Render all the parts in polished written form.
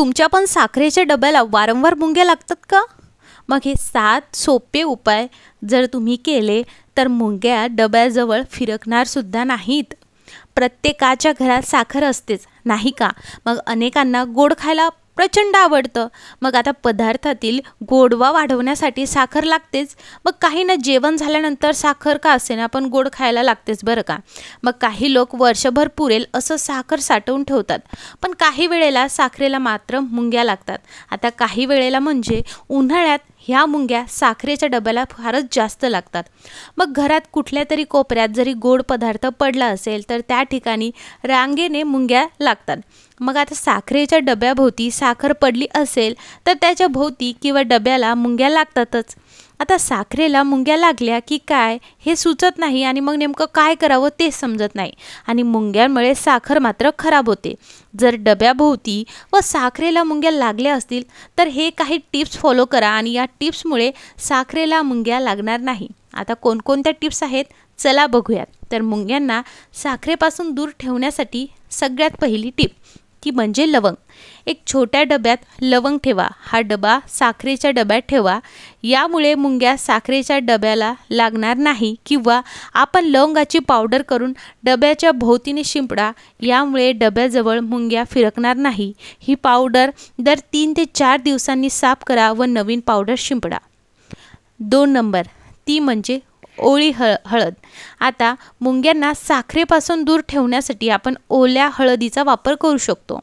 तुमच्या पण साखरेच्या डब्याला वारंवार मुंग्या लागतात का? मग हे 7 सोपे उपाय जर तुम्ही केले तर मुंग्या डब्याजवळ फिरकणार सुद्धा नाहीत. प्रत्येकाच्या घरात साखर असतेच, नाही का? मग अनेकांना गोड खायला प्रचंड आवडतं. मग आता पदार्थातील गोडवा वाढवण्यासाठी साखर लागतेच. मग काहींना जेवण झाल्यानंतर साखर का असेना पण गोड खायला लागतेच बरं का. मग काही लोक वर्षभर पुरेल असं साखर साठवून ठेवतात. पण काही वेळेला साखरेला मात्र मुंग्या लागतात. आता काही वेळेला म्हणजे उन्हाळ्यात ह्या मुंग्या साखरेच्या डब्याला फारच जास्त लागतात. मग घरात कुठल्या तरी कोपऱ्यात जरी गोड पदार्थ पडला असेल तर त्या ठिकाणी रांगेने मुंग्या लागतात. मग आता साखरेच्या डब्याभोवती साखर पडली असेल तर त्याच्या भोवती किंवा डब्याला मुंग्या लागतातच. आता साखरेला मुंग्या लागल्या की काय हे सुचत नाही आणि मग नेमकं काय करावं ते समजत नाही आणि मुंग्यांमुळे साखर मात्र खराब होते. जर डब्याभोवती व साखरेला मुंग्या लागल्या असतील तर हे काही टिप्स फॉलो करा आणि या टिप्समुळे साखरेला मुंग्या लागणार नाही. आता कोणकोणत्या टिप्स आहेत चला बघूयात. तर मुंग्यांना साखरेपासून दूर ठेवण्यासाठी सगळ्यात पहिली टिप की म्हणजे लवंग. एक छोट्या डब्यात लवंग ठेवा. हा डबा साखरेच्या डब्यात ठेवा. यामुळे मुंग्या साखरेच्या डब्याला लागणार नाही. किंवा आपण लवंगाची पावडर करून डब्याच्या भोवतीने शिंपडा. यामुळे डब्याजवळ मुंग्या फिरकणार नाही. ही पावडर दर 3 ते 4 दिवसांनी साफ करा व नवीन पावडर शिंपडा. 2 नंबर ती म्हणजे ओली हळद. आता मुंग्यांना साखरेपासून दूर ठेवण्यासाठी आपण ओल्या हळदीचा वापर करू शकतो.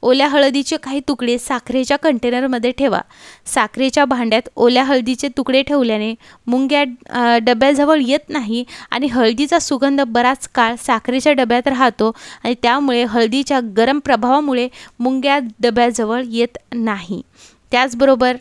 ओल्या हळदीचे काही तुकडे साखरेच्या कंटेनरमध्ये ठेवा. साखरेच्या भांड्यात ओल्या हळदीचे तुकडे ठेवल्याने मुंग्या डब्याजवळ येत नाही आणि हळदीचा सुगंध बराच काळ साखरेच्या डब्यात राहतो आणि त्यामुळे हळदीच्या गरम प्रभावामुळे मुंग्या डब्याजवळ येत नाही. त्याचबरोबर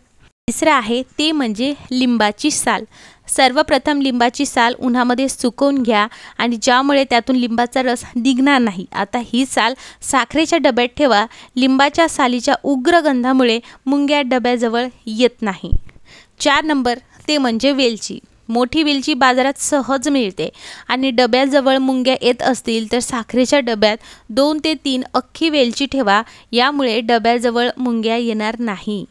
तिसरं आहे ते म्हणजे लिंबाची साल. सर्वप्रथम लिंबाची साल उन्हामध्ये सुकवून घ्या आणि ज्यामुळे त्यातून लिंबाचा रस निघणार नाही. आता ही साल साखरेच्या डब्यात ठेवा. लिंबाच्या सालीच्या उग्र गंधामुळे मुंग्या डब्याजवळ येत नाही. 4 नंबर ते म्हणजे वेलची. मोठी वेलची बाजारात सहज मिळते आणि डब्याजवळ मुंग्या येत असतील तर साखरेच्या डब्यात 2 ते 3 अख्खी वेलची ठेवा. यामुळे डब्याजवळ मुंग्या येणार नाही.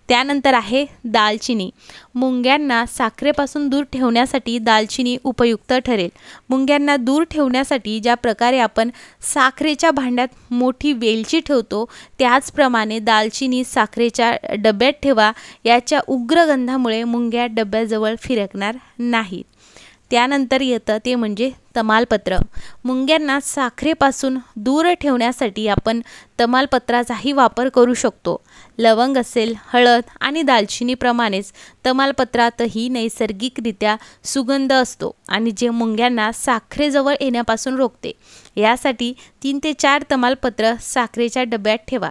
त्यानंतर आहे दालचिनी. मुंग्यांना साखरेपासून दूर ठेवण्यासाठी दालचिनी उपयुक्त ठरेल. मुंग्यांना दूर ठेवण्यासाठी ज्या प्रकारे आपण साखरेच्या भांड्यात मोठी वेलची ठेवतो त्याचप्रमाणे दालचिनी साखरेच्या डब्यात ठेवा. याच्या उग्र गंधामुळे मुंग्या डब्याजवळ फिरकणार नाहीत. त्यानंतर येतं ते म्हणजे तमालपत्र. मुंग्यांना साखरेपासून दूर ठेवण्यासाठी आपण तमालपत्राचाही वापर करू शकतो. लवंग असेल, हळद आणि दालचिनीप्रमाणेच तमालपत्रातही नैसर्गिकरित्या सुगंध असतो आणि जे मुंग्यांना साखरेजवळ येण्यापासून रोखते. यासाठी 3 ते 4 तमालपत्र साखरेच्या डब्यात ठेवा.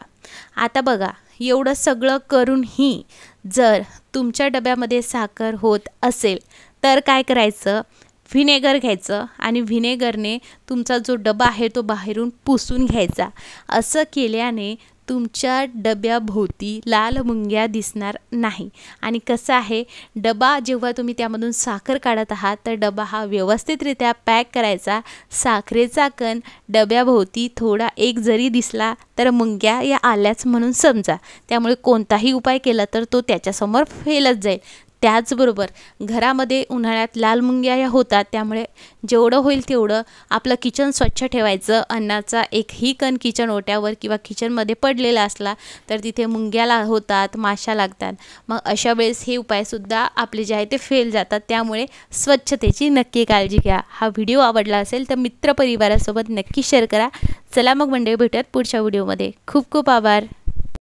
आता बघा, एवढं सगळं करूनही जर तुमच्या डब्यामध्ये साखर होत असेल तर काय करायचं? व्हिनेगर घ्यायचं आणि व्हिनेगरने तुमचा जो डबा आहे तो बाहेरून पुसून घ्यायचा. असं केल्याने तुमच्या डब्याभोवती लाल मुंग्या दिसणार नाही. आणि कसं आहे, डबा जेव्हा तुम्ही त्यामधून साखर काढत आहात तर डबा हा व्यवस्थितरित्या पॅक करायचा. साखरेचा कण डब्याभोवती थोडा एक जरी दिसला तर मुंग्या या आल्याच म्हणून समजा. त्यामुळे कोणताही उपाय केला तर तो त्याच्यासमोर फेलच जाईल. त्याचबरोबर घरामध्ये उन्हाळ्यात लाल मुंग्या या होतात, त्यामुळे जेवढं होईल तेवढं आपलं किचन स्वच्छ ठेवायचं. अन्नाचा एकही कण किचन ओट्यावर किंवा किचनमध्ये पडलेला असला तर तिथे मुंग्या होतात, माशा लागतात. मग अशा वेळेस हे उपायसुद्धा आपले जे आहे ते फेल जातात. त्यामुळे स्वच्छतेची नक्की काळजी घ्या. हा व्हिडिओ आवडला असेल तर मित्रपरिवारासोबत नक्की शेअर करा. चला मग मंडळी, भेटूयात पुढच्या व्हिडिओमध्ये. खूप खूप आभार.